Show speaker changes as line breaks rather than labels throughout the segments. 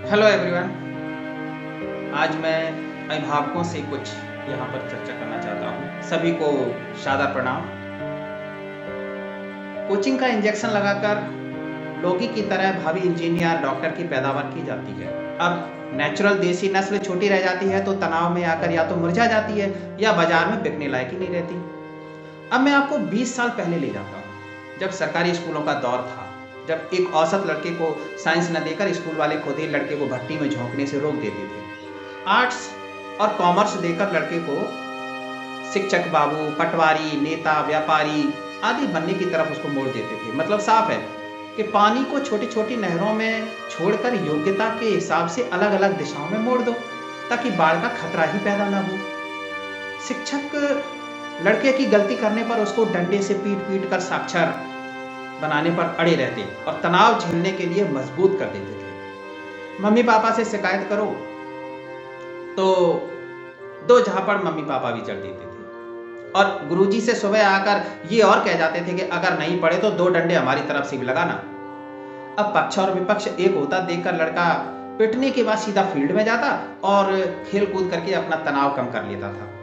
Hello everyone. आज मैं अभिभावकों से कुछ यहाँ पर चर्चा करना चाहता हूँ। सभी को सादर प्रणाम। कोचिंग का इंजेक्शन लगाकर लोगी की तरह भावी इंजीनियर डॉक्टर की पैदावार की जाती है। अब नेचुरल देसी नस्ल छोटी रह जाती है तो तनाव में आकर या तो मुरझा जाती है या बाजार में बिकने लायक ही नहीं रहती। अब मैं आपको 20 साल पहले ले जाता हूँ, जब सरकारी स्कूलों का दौर था, जब एक औसत लड़के को साइंस न देकर स्कूल वाले खुद ही लड़के को भट्टी में झोंकने से रोक देते थे। आर्ट्स और कॉमर्स देकर लड़के को शिक्षक बाबू, पटवारी, नेता, व्यापारी आदि बनने की तरफ उसको मोड़ देते थे। मतलब साफ है कि पानी को छोटी छोटी नहरों में छोड़कर योग्यता के हिसाब से अलग अलग दिशाओं में मोड़ दो ताकि बाढ़ का खतरा ही पैदा ना हो। शिक्षक लड़के की गलती करने पर उसको डंडे से पीट पीट कर साक्षर बनाने पर अड़े रहते और तनाव झेलने के लिए मजबूत कर देते थे। मम्मी पापा से शिकायत करो तो 2 झापड़ मम्मी पापा भी चढ़ देते थे और गुरुजी से सुबह आकर ये और कह जाते थे कि अगर नहीं पढ़े तो 2 डंडे हमारी तरफ से भी लगाना। अब पक्ष और विपक्ष एक होता देखकर लड़का पिटने के बाद सीधा फील्ड में जाता और खेल कूद करके अपना तनाव कम कर लेता था।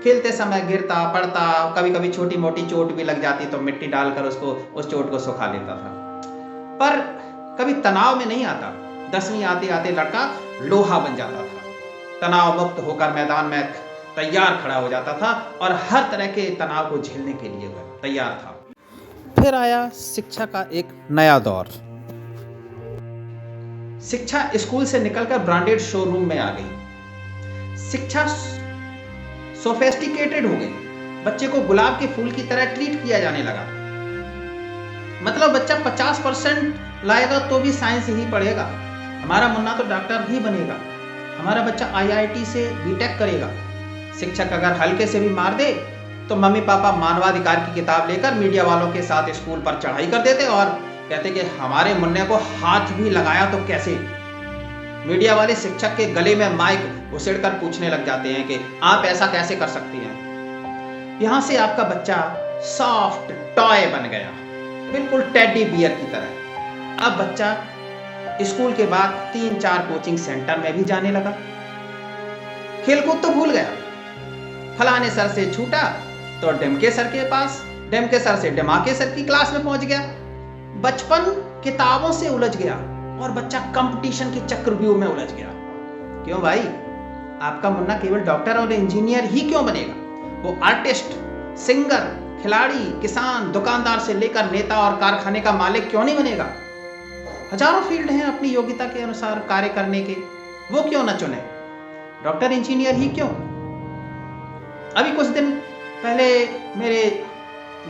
खेलते समय गिरता पड़ता, कभी कभी छोटी मोटी चोट भी लग जाती तो मिट्टी डालकर उसको उस चोट को सुखा लेता था, पर कभी तनाव में नहीं आता। 10वीं आते आते लड़का लोहा बन जाता था, तनाव मुक्त होकर मैदान में तैयार खड़ा हो जाता था और हर तरह के तनाव को झेलने के लिए तैयार था। फिर आया शिक्षा का एक नया दौर। शिक्षा स्कूल से निकलकर ब्रांडेड शोरूम में आ गई। शिक्षा सोफेस्टिकेटेड हो गई। बच्चे को गुलाब के फूल की तरह ट्रीट किया जाने लगा। मतलब बच्चा 50% लाएगा तो भी साइंस ही पढ़ेगा। हमारा मुन्ना तो डॉक्टर ही बनेगा, हमारा बच्चा IIT से बीटेक करेगा। शिक्षक अगर हल्के से भी मार दे तो मम्मी पापा मानवाधिकार की किताब लेकर मीडिया वालों के साथ स्कूल पर चढ़ाई कर देते और कहते कि हमारे मुन्ने को हाथ भी लगाया तो कैसे। मीडिया वाले शिक्षक के गले में माइक उछेड़कर पूछने लग जाते हैं कि आप ऐसा कैसे कर सकती हैं। यहां से आपका बच्चा सॉफ्ट टॉय बन गया, बिल्कुल टेडी बियर की तरह। अब बच्चा स्कूल के बाद 3-4 कोचिंग सेंटर में भी जाने लगा। खेलकूद तो भूल गया, फलाने सर से छूटा तो डिमके सर के पास, डिमके सर से डिमाके सर की क्लास में पहुंच गया। बचपन किताबों से उलझ गया और बच्चा कंपटीशन के चक्रव्यूह में उलझ गया। क्यों भाई, आपका मुन्ना केवल डॉक्टर और इंजीनियर ही क्यों बनेगा? वो आर्टिस्ट, सिंगर, खिलाड़ी, किसान, दुकानदार से लेकर नेता और कारखाने का मालिक क्यों नहीं बनेगा? हजारों फील्ड हैं अपनी योग्यता के अनुसार कार्य करने के, वो क्यों न चुने? डॉक्टर इंजीनियर ही क्यों? अभी कुछ दिन पहले मेरे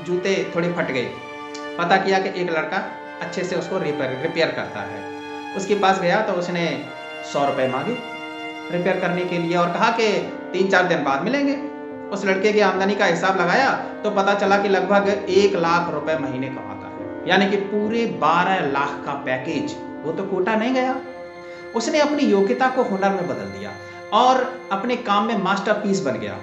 जूते थोड़े फट गए। पता किया कि एक लड़का अच्छे से उसको रिपेयर करता है। उसके पास गया तो उसने 100 रुपए मांगे रिपेयर करने के लिए और कहा कि 3-4 दिन बाद मिलेंगे। उस लड़के की आमदनी का हिसाब लगाया तो पता चला कि लगभग 1 लाख रुपए महीने कमाता है, यानी कि पूरे 12 लाख का पैकेज। वो तो कोटा नहीं गया। उसने अपनी योग्यता को हुनर में बदल दिया और अपने काम में मास्टरपीस बन गया।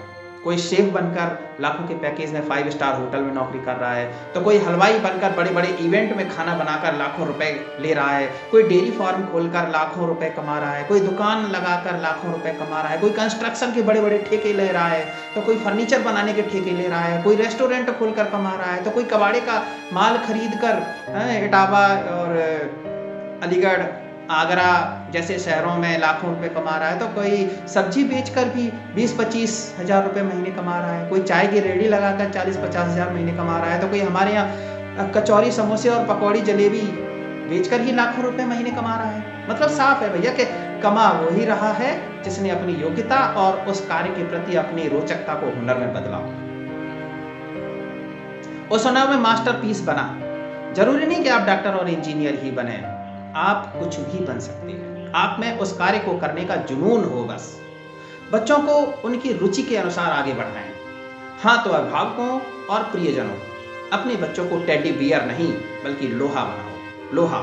कोई शेफ बनकर लाखों के पैकेज में 5 स्टार होटल में नौकरी कर रहा है, तो कोई हलवाई बनकर बड़े बड़े इवेंट में खाना बनाकर लाखों रुपए ले रहा है, कोई डेयरी फार्म खोलकर लाखों रुपए कमा रहा है, कोई दुकान लगाकर लाखों रुपए कमा रहा है, कोई कंस्ट्रक्शन के बड़े बड़े ठेके ले रहा है, तो कोई फर्नीचर बनाने के ठेके ले रहा है, कोई रेस्टोरेंट खोलकर कमा रहा है, तो कोई कबाड़े का माल खरीद कर इटावा और अलीगढ़, आगरा जैसे शहरों में लाखों रुपए कमा रहा है, तो कोई सब्जी बेचकर भी 20-25 हजार रुपए महीने कमा रहा है, कोई चाय की रेहड़ी लगाकर 40-50 हजार महीने कमा रहा है, तो कोई हमारे यहाँ कचौरी, समोसे और पकौड़ी, जलेबी बेचकर ही लाखों रुपए महीने कमा रहा है। मतलब साफ है भैया कि कमा वो ही रहा है जिसने अपनी योग्यता और उस कार्य के प्रति अपनी रोचकता को हुनर में बदला। उस हुनर में मास्टरपीस बना। जरूरी नहीं कि आप डॉक्टर और इंजीनियर ही बने, आप कुछ भी बन सकते हैं। आप में उस कार्य को करने का जुनून हो। बस बच्चों को उनकी रुचि के अनुसार आगे बढ़ाएं। हाँ, तो अभिभावकों और प्रियजनों, अपने बच्चों को टेडी बियर नहीं बल्कि लोहा बनाओ। लोहा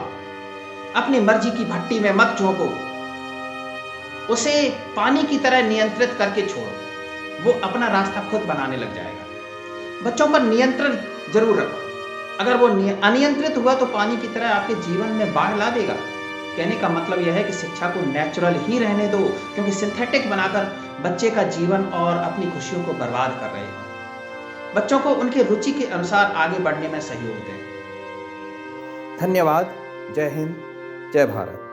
अपनी मर्जी की भट्टी में मत झोंको, उसे पानी की तरह नियंत्रित करके छोड़ो, वो अपना रास्ता खुद बनाने लग जाएगा। बच्चों पर नियंत्रण जरूर रखो। अगर वो अनियंत्रित हुआ तो पानी की तरह आपके जीवन में बाढ़ ला देगा। कहने का मतलब यह है कि शिक्षा को नेचुरल ही रहने दो, क्योंकि सिंथेटिक बनाकर बच्चे का जीवन और अपनी खुशियों को बर्बाद कर रहे हो। बच्चों को उनके रुचि के अनुसार आगे बढ़ने में सहयोग दें।
धन्यवाद। जय हिंद, जय भारत।